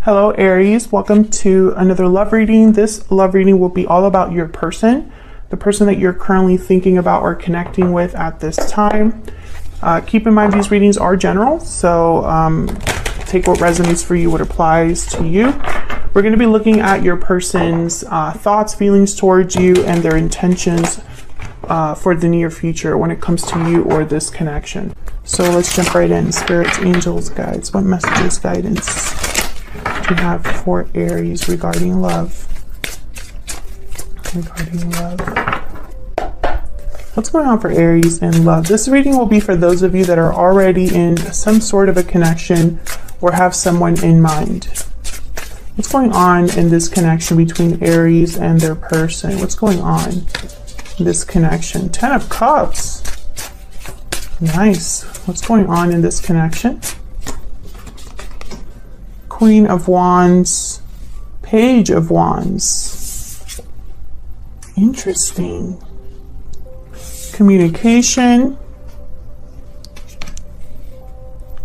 Hello Aries, welcome to another love reading. This love reading will be all about your person, the person that you're currently thinking about or connecting with at this time. Keep in mind these readings are general, so take what resonates for you, what applies to you. We're going to be looking at your person's thoughts, feelings towards you, and their intentions for the near future when it comes to you or this connection. So let's jump right in. Spirits, angels, guides, what messages, guidance do you have for Aries regarding love? What's going on for Aries and love? This reading will be for those of you that are already in some sort of a connection or have someone in mind. What's going on in this connection between Aries and their person? What's going on in this connection? 10 of Cups. Nice. What's going on in this connection? Queen of Wands, Page of Wands. Interesting. Communication.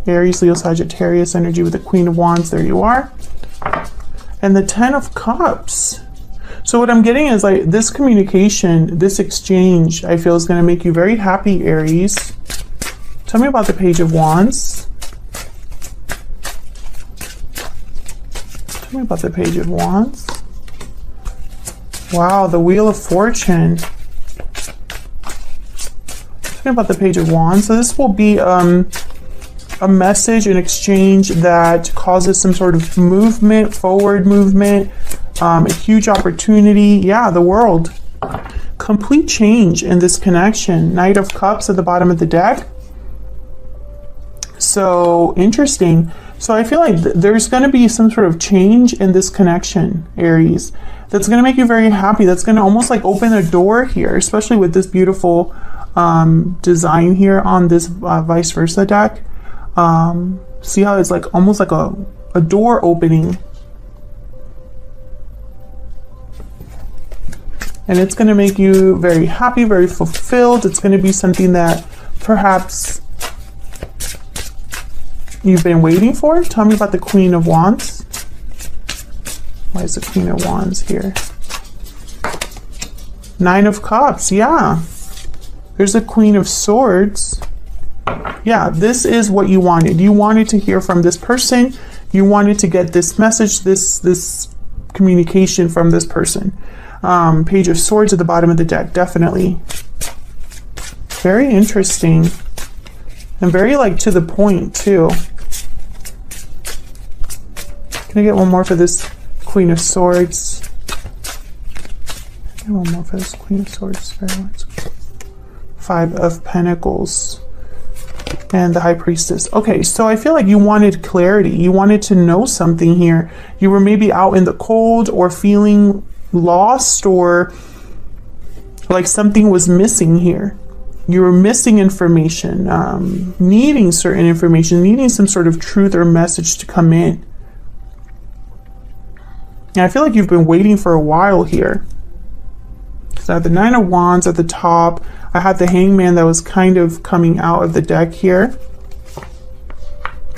Aries, Leo, Sagittarius energy with the Queen of Wands. There you are. And the 10 of Cups. So what I'm getting is like this communication, this exchange, I feel is going to make you very happy, Aries. Tell me about the Page of Wands. Tell me about the Page of Wands. Wow, the Wheel of Fortune. Tell me about the Page of Wands. So this will be a message, an exchange that causes some sort of movement, forward movement, a huge opportunity. Yeah, the world. Complete change in this connection. Knight of Cups at the bottom of the deck. So interesting. So I feel like there's going to be some sort of change in this connection, Aries, that's going to make you very happy. That's going to almost like open a door here, especially with this beautiful design here on this vice versa deck. See how it's like almost like a door opening. And it's going to make you very happy, very fulfilled. It's going to be something that perhaps you've been waiting for. Tell me about the Queen of Wands. Why is the Queen of Wands here? 9 of Cups, yeah. There's the Queen of Swords. Yeah, this is what you wanted. You wanted to hear from this person. You wanted to get this message, this communication from this person. Page of Swords at the bottom of the deck, definitely. Very interesting. And very like to the point too. Can I get one more for this Queen of Swords? Get one more for this Queen of Swords. 5 of Pentacles. And the High Priestess. Okay, so I feel like you wanted clarity. You wanted to know something here. You were maybe out in the cold or feeling lost or like something was missing here. You were missing information, needing certain information, needing some sort of truth or message to come in. And I feel like you've been waiting for a while here. So I have the 9 of Wands at the top. I had the Hangman that was kind of coming out of the deck here.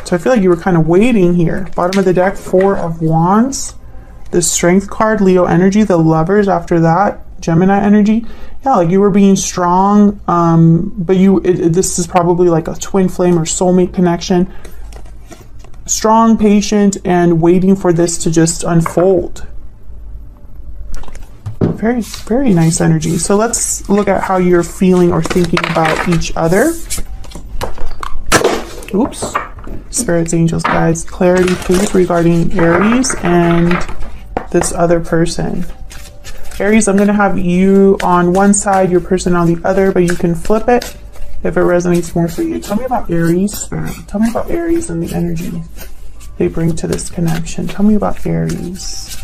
So I feel like you were kind of waiting here. Bottom of the deck, 4 of Wands. The Strength card, Leo energy, the Lovers after that, Gemini energy. Yeah, like you were being strong, but this is probably like a twin flame or soulmate connection. Strong, patient, and waiting for this to just unfold. Very, very nice energy. So let's look at how you're feeling or thinking about each other. Oops. Spirits, angels, guides, clarity, please, regarding Aries and this other person. Aries, I'm going to have you on one side, your person on the other, but you can flip it if it resonates more for you. Tell me about Aries, Spirit. Tell me about Aries and the energy they bring to this connection. Tell me about Aries.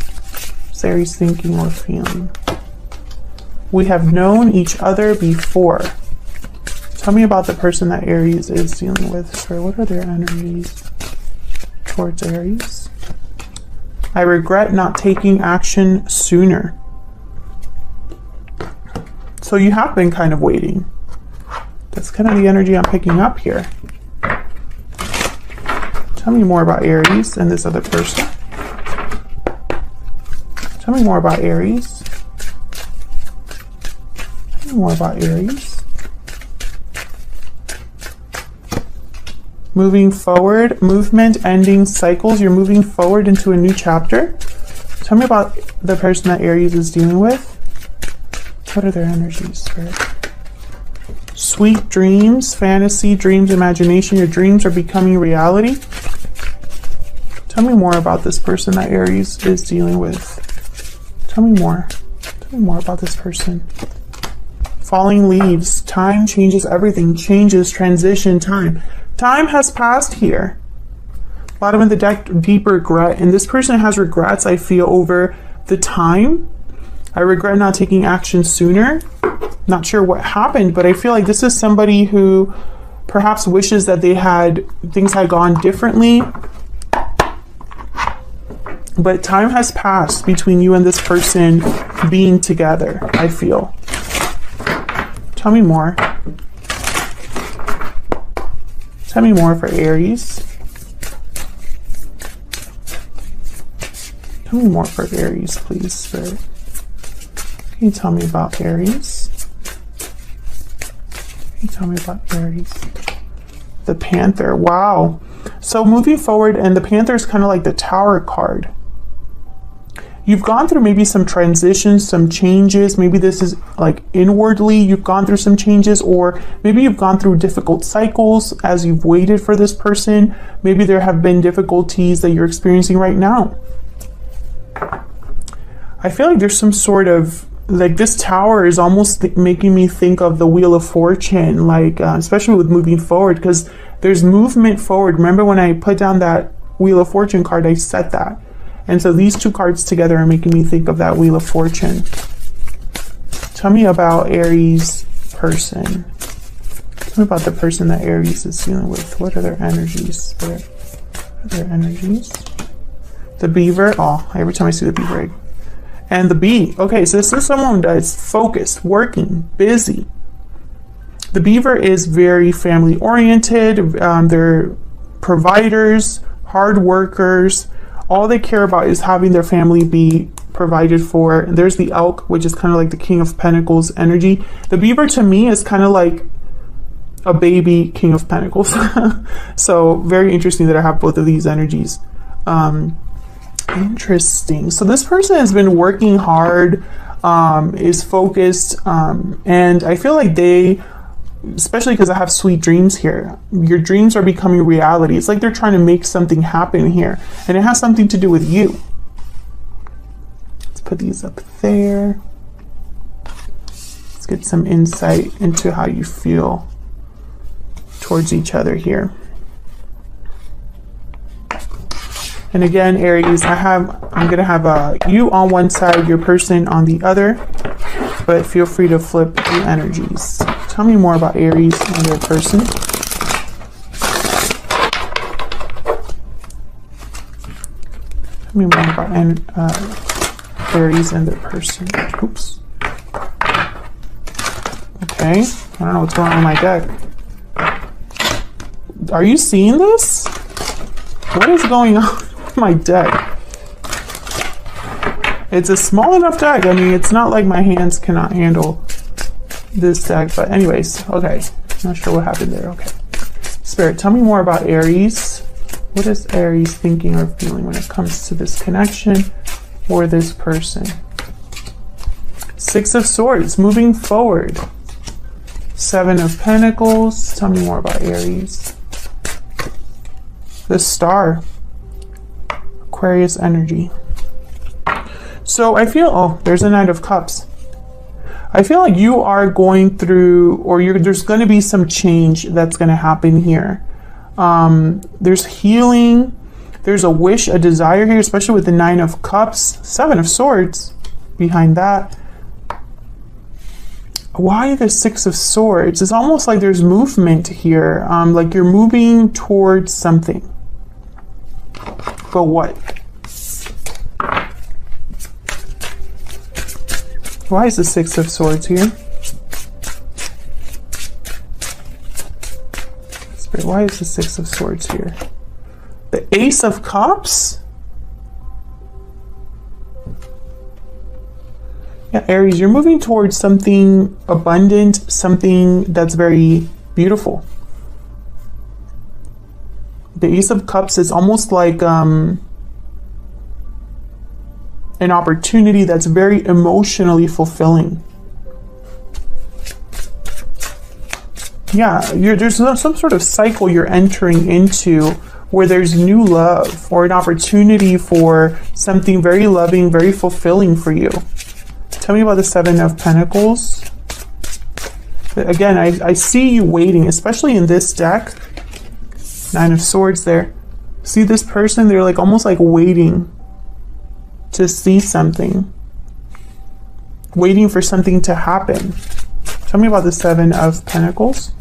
What's Aries thinking or feeling? We have known each other before. Tell me about the person that Aries is dealing with. Spirit, what are their energies towards Aries? I regret not taking action sooner. So you have been kind of waiting. That's kind of the energy I'm picking up here. Tell me more about Aries and this other person. Tell me more about Aries. Tell me more about Aries. Moving forward, movement, ending cycles. You're moving forward into a new chapter. Tell me about the person that Aries is dealing with. What are their energies, Spirit? Sweet dreams, fantasy, dreams, imagination. Your dreams are becoming reality. Tell me more about this person that Aries is dealing with. Tell me more. Tell me more about this person. Falling leaves. Time changes everything. Changes, transition, time. Time has passed here. Bottom of the deck, deep regret. And this person has regrets, I feel, over the time. I regret not taking action sooner. Not sure what happened, but I feel like this is somebody who perhaps wishes that things had gone differently. But time has passed between you and this person being together, I feel. Tell me more. Tell me more for Aries. Tell me more for Aries, please, Spirit. Can you tell me about Aries? Can you tell me about Aries? The Panther. Wow. So moving forward, and the Panther is kind of like the Tower card. You've gone through maybe some transitions, some changes. Maybe this is like inwardly you've gone through some changes, or maybe you've gone through difficult cycles as you've waited for this person. Maybe there have been difficulties that you're experiencing right now. I feel like there's some sort of, like, this Tower is almost making me think of the Wheel of Fortune, like especially with moving forward, because there's movement forward. Remember when I put down that Wheel of Fortune card, I said that. And so these two cards together are making me think of that Wheel of Fortune. Tell me about Aries person. Tell me about the person that Aries is dealing with. What are their energies? What are their energies? The Beaver. Oh, every time I see the Beaver egg. And the Bee. Okay, so this is someone that's focused, working, busy. The Beaver is very family oriented. They're providers, hard workers. All they care about is having their family be provided for. And there's the Elk, which is kind of like the King of Pentacles energy. The Beaver to me is kind of like a baby King of Pentacles. So very interesting that I have both of these energies. Interesting. So this person has been working hard, is focused, and I feel like they, especially because I have sweet dreams here, your dreams are becoming reality. It's like they're trying to make something happen here, and it has something to do with you. Let's put these up there. Let's get some insight into how you feel towards each other here. And again, Aries, I'm going to have you on one side, your person on the other, but feel free to flip the energies. Tell me more about Aries and their person. Tell me more about Aries and their person. Oops. Okay, I don't know what's going on with my deck. Are you seeing this? What is going on? My deck. It's a small enough deck. I mean, it's not like my hands cannot handle this deck, but anyways, okay. Not sure what happened there. Okay. Spirit, tell me more about Aries. What is Aries thinking or feeling when it comes to this connection or this person? Six of Swords, moving forward. Seven of Pentacles. Tell me more about Aries. The Star. Aquarius energy. So I feel, oh, there's a Knight of Cups. I feel like you are going through, or there's going to be some change that's going to happen here. There's healing. There's a wish, a desire here, especially with the Nine of Cups. Seven of Swords behind that. Why the Six of Swords? It's almost like there's movement here. Like you're moving towards something. But what? Why is the Six of Swords here? Spirit, why is the Six of Swords here? The Ace of Cups? Yeah, Aries, you're moving towards something abundant, something that's very beautiful. The Ace of Cups is almost like an opportunity that's very emotionally fulfilling. Yeah, there's some sort of cycle you're entering into where there's new love or an opportunity for something very loving, very fulfilling for you. Tell me about the Seven of Pentacles. Again, I see you waiting, especially in this deck. Nine of Swords there. See this person? They're like almost like waiting to see something. Waiting for something to happen. Tell me about the Seven of Pentacles.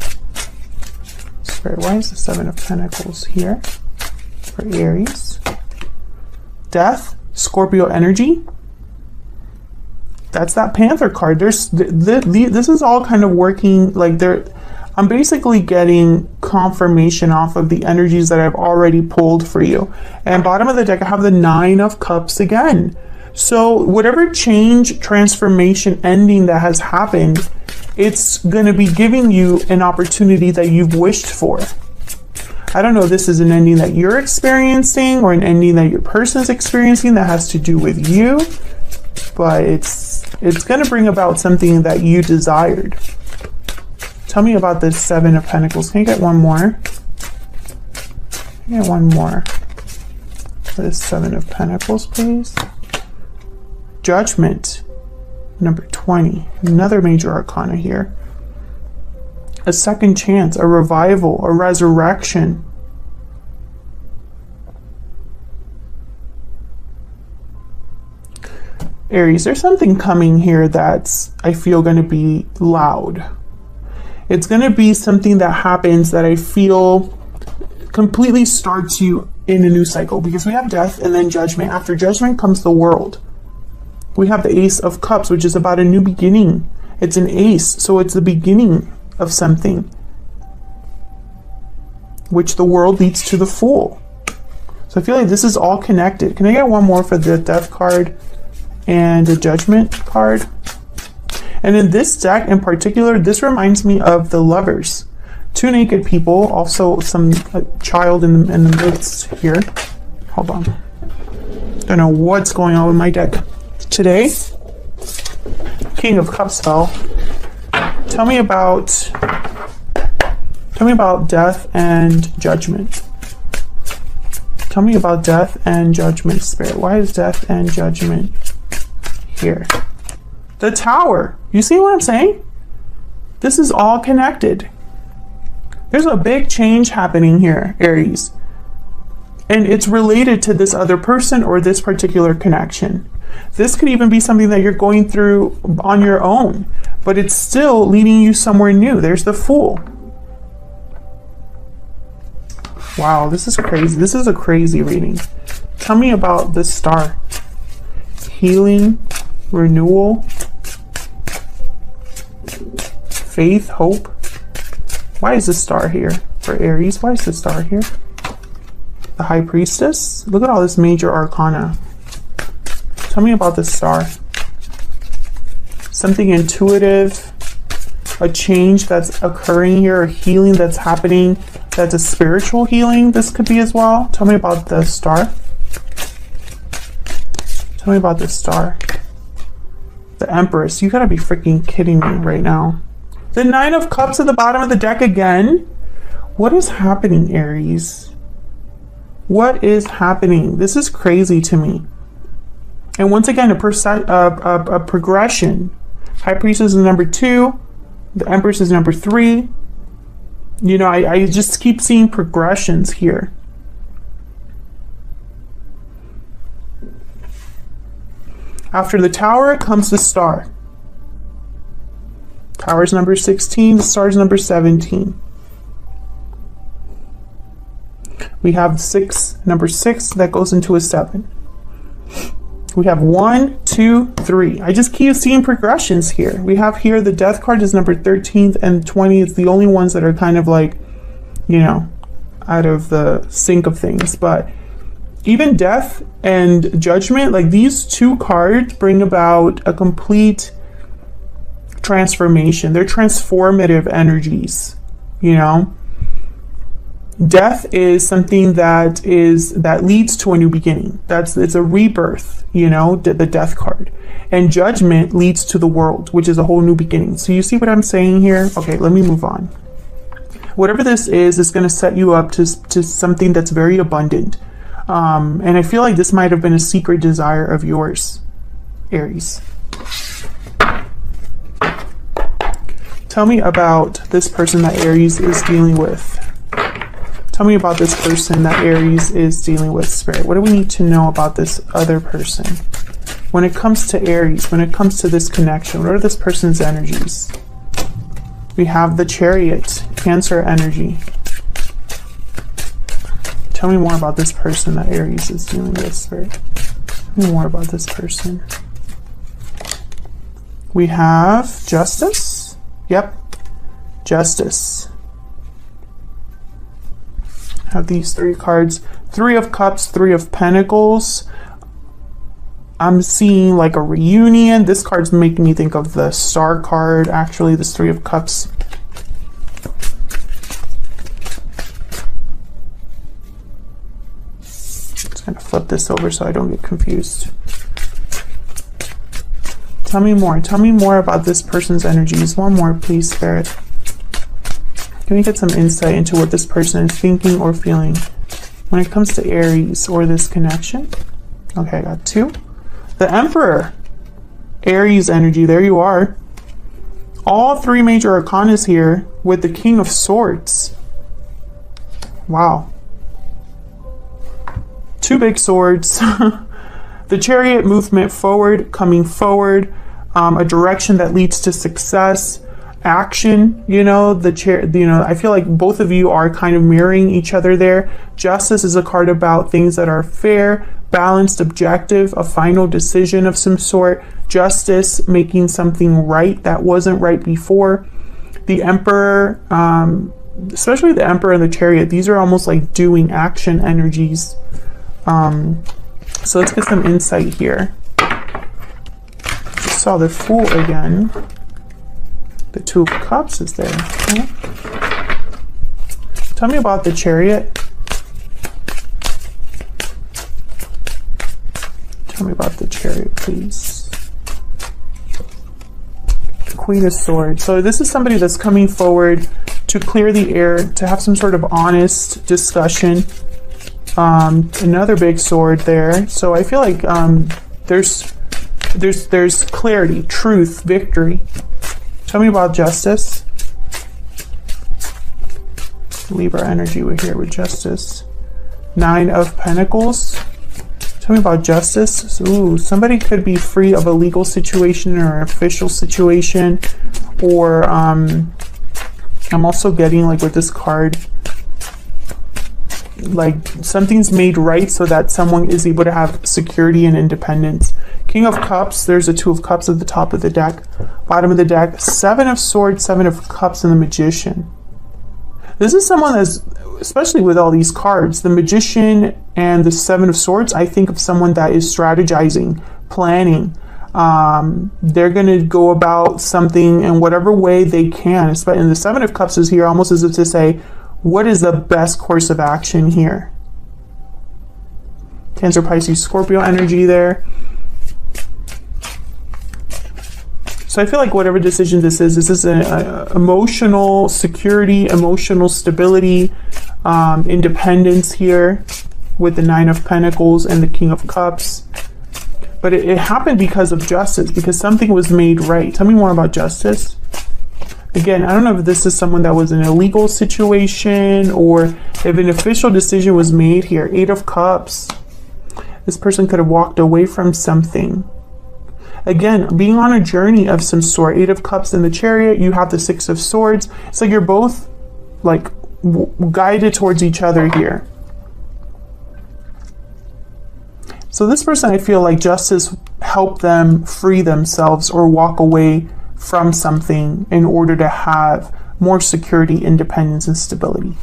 Spirit, why is the Seven of Pentacles here for Aries? Death, Scorpio energy. That's that Panther card. This is all kind of working like I'm basically getting confirmation off of the energies that I've already pulled for you. And bottom of the deck, I have the Nine of Cups again. So whatever change, transformation, ending that has happened, it's going to be giving you an opportunity that you've wished for. I don't know if this is an ending that you're experiencing or an ending that your person's experiencing that has to do with you, but it's going to bring about something that you desired. Tell me about this Seven of Pentacles. Can you get one more? Can you get one more for this Seven of Pentacles, please? Judgment, number 20. Another major arcana here. A second chance, a revival, a resurrection. Aries, there's something coming here that's, I feel, going to be loud. It's going to be something that happens that I feel completely starts you in a new cycle, because we have death and then judgment. After judgment comes the world. We have the Ace of Cups, which is about a new beginning. It's an ace, so it's the beginning of something, which the world leads to the Fool. So I feel like this is all connected. Can I get one more for the Death card and the Judgment card? And in this deck in particular, this reminds me of the Lovers. Two naked people, also some child in the midst here. Hold on. Don't know what's going on with my deck today. King of Cups fell. Tell me about death and judgment. Tell me about death and judgment, Spirit. Why is death and judgment here? The Tower. You see what I'm saying? This is all connected. There's a big change happening here, Aries. And it's related to this other person or this particular connection. This could even be something that you're going through on your own, but it's still leading you somewhere new. There's the Fool. Wow, this is crazy. This is a crazy reading. Tell me about the Star. Healing, renewal, faith, hope. Why is the Star here for Aries? Why is the Star here? The High Priestess. Look at all this major arcana. Tell me about the Star. Something intuitive, a change that's occurring here, a healing that's happening, that's a spiritual healing. This could be as well. Tell me about the Star. Tell me about the Star. The Empress. You gotta be freaking kidding me right now. The Nine of Cups at the bottom of the deck again. What is happening, Aries? What is happening? This is crazy to me. And once again, a progression. High Priestess is number 2. The Empress is number 3. You know, I just keep seeing progressions here. After the Tower comes the Star. Tower's number 16, the Star's number 17. We have number 6 that goes into a 7. We have 1, 2, 3. I just keep seeing progressions here. We have here the Death card is number 13th and 20. It's the only ones that are kind of like, you know, out of the sync of things. But even death and judgment, like these two cards bring about a complete transformation. They're transformative energies, you know. Death is something that leads to a new beginning. It's a rebirth, you know, the death card. And judgment leads to the world, which is a whole new beginning. So you see what I'm saying here? Okay, let me move on. Whatever this is going to set you up to something that's very abundant. And I feel like this might have been a secret desire of yours, Aries. Tell me about this person that Aries is dealing with. Tell me about this person that Aries is dealing with, Spirit. What do we need to know about this other person? When it comes to Aries, when it comes to this connection, what are this person's energies? We have the Chariot, Cancer energy. Tell me more about this person that Aries is dealing with, Spirit. Tell me more about this person. We have Justice. Yep, Justice. Have these three cards. 3 of Cups, 3 of Pentacles. I'm seeing like a reunion. This card's making me think of the Star card, actually, this 3 of Cups. Just gonna flip this over so I don't get confused. Tell me more. Tell me more about this person's energies. One more, please, Spirit. Can we get some insight into what this person is thinking or feeling when it comes to Aries or this connection? Okay, I got 2. The Emperor. Aries energy. There you are. All 3 major arcanas here with the King of Swords. Wow. 2 big swords. The Chariot, movement forward, coming forward, a direction that leads to success, action, you know, I feel like both of you are kind of mirroring each other there. Justice is a card about things that are fair, balanced, objective, a final decision of some sort. Justice, making something right that wasn't right before. The Emperor, especially the Emperor and the Chariot, these are almost like doing action energies. So let's get some insight here. Just saw the Fool again. The 2 of Cups is there. Okay. Tell me about the Chariot. Tell me about the Chariot, please. Queen of Swords. So this is somebody that's coming forward to clear the air, to have some sort of honest discussion. Another big sword there. So I feel like there's clarity, truth, victory. Tell me about Justice. Libra energy, we're here with Justice. 9 of Pentacles. Tell me about Justice. Ooh, somebody could be free of a legal situation or an official situation. Or I'm also getting, like, with this card, like something's made right so that someone is able to have security and independence. King of Cups, there's a 2 of Cups at the top of the deck, bottom of the deck, 7 of Swords, 7 of Cups, and the Magician. This is someone that's, especially with all these cards, the Magician and the 7 of Swords, I think of someone that is strategizing, planning. They're going to go about something in whatever way they can. And the 7 of Cups is here almost as if to say, what is the best course of action here? Cancer, Pisces, Scorpio energy there. So I feel like whatever decision this is an emotional security, emotional stability, independence here with the 9 of Pentacles and the King of Cups. But it happened because of Justice, because something was made right. Tell me more about Justice. Again, I don't know if this is someone that was in a legal situation or if an official decision was made here. 8 of Cups. This person could have walked away from something. Again, being on a journey of some sort. 8 of Cups in the Chariot. You have the 6 of Swords. It's like you're both like guided towards each other here. So this person, I feel like Justice helped them free themselves or walk away from something in order to have more security, independence, and stability.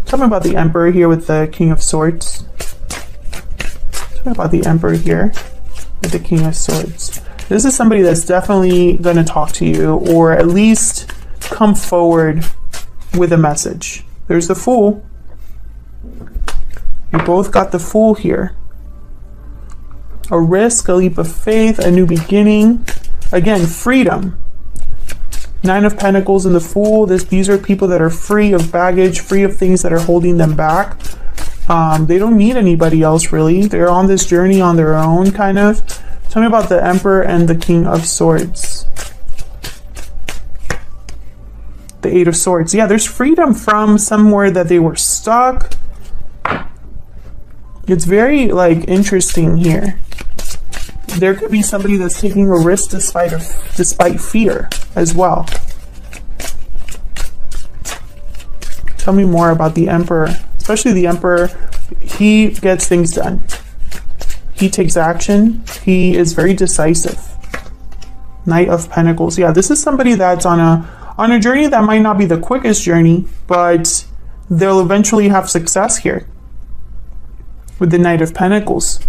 Tell me about the Emperor here with the King of Swords. Tell me about the Emperor here with the King of Swords. This is somebody that's definitely going to talk to you, or at least come forward with a message. There's the Fool. You both got the Fool here. A risk, a leap of faith, a new beginning. Again, freedom. Nine of Pentacles and the Fool. These are people that are free of baggage, free of things that are holding them back. They don't need anybody else, really. They're on this journey on their own, kind of. Tell me about the Emperor and the King of Swords. The Eight of Swords. Yeah, there's freedom from somewhere that they were stuck. It's very, like, interesting here. There could be somebody that's taking a risk despite fear as well. Tell me more about the Emperor. Especially the Emperor. He gets things done. He takes action. He is very decisive. Knight of Pentacles. Yeah, this is somebody that's on a journey that might not be the quickest journey, but they'll eventually have success here with the Knight of Pentacles.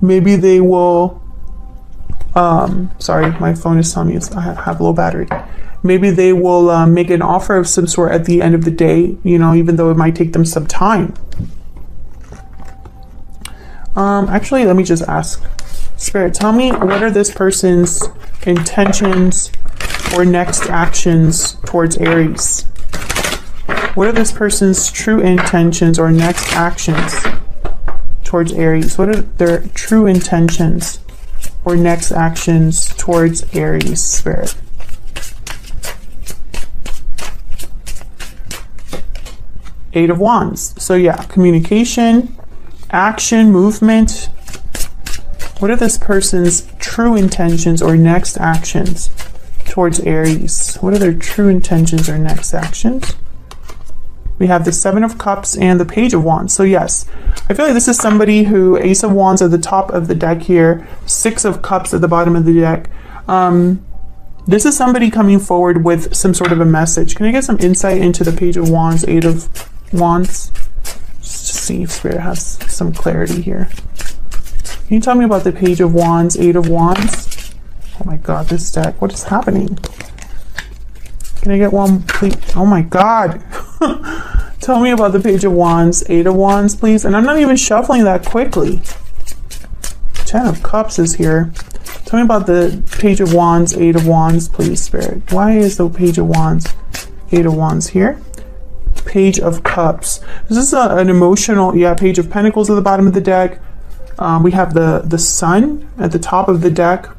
Maybe they will, sorry, my phone is telling me I have low battery. Maybe they will make an offer of some sort at the end of the day, you know, even though it might take them some time. Actually, let me just ask. Spirit, tell me, what are this person's intentions or next actions towards Aries? What are this person's true intentions or next actions towards Aries? What are their true intentions or next actions towards Aries, Spirit? Eight of Wands. So yeah, communication, action, movement. What are this person's true intentions or next actions towards Aries? What are their true intentions or next actions? We have the Seven of Cups and the Page of Wands. So yes, I feel like this is somebody who, Ace of Wands at the top of the deck here, Six of Cups at the bottom of the deck. This is somebody coming forward with some sort of a message. Can I get some insight into the Page of Wands, Eight of Wands? Just to see if Spirit has some clarity here. Can you tell me about the Page of Wands, Eight of Wands? Oh my God, this deck, what is happening? Can I get one, please? Oh my God. Tell me about the Page of Wands, Eight of Wands, please. And I'm not even shuffling that quickly. Ten of Cups is here. Tell me about the Page of Wands, Eight of Wands, please, Spirit. Why is the Page of Wands, Eight of Wands here? Page of Cups. This is an emotional, yeah, Page of Pentacles at the bottom of the deck. We have the Sun at the top of the deck.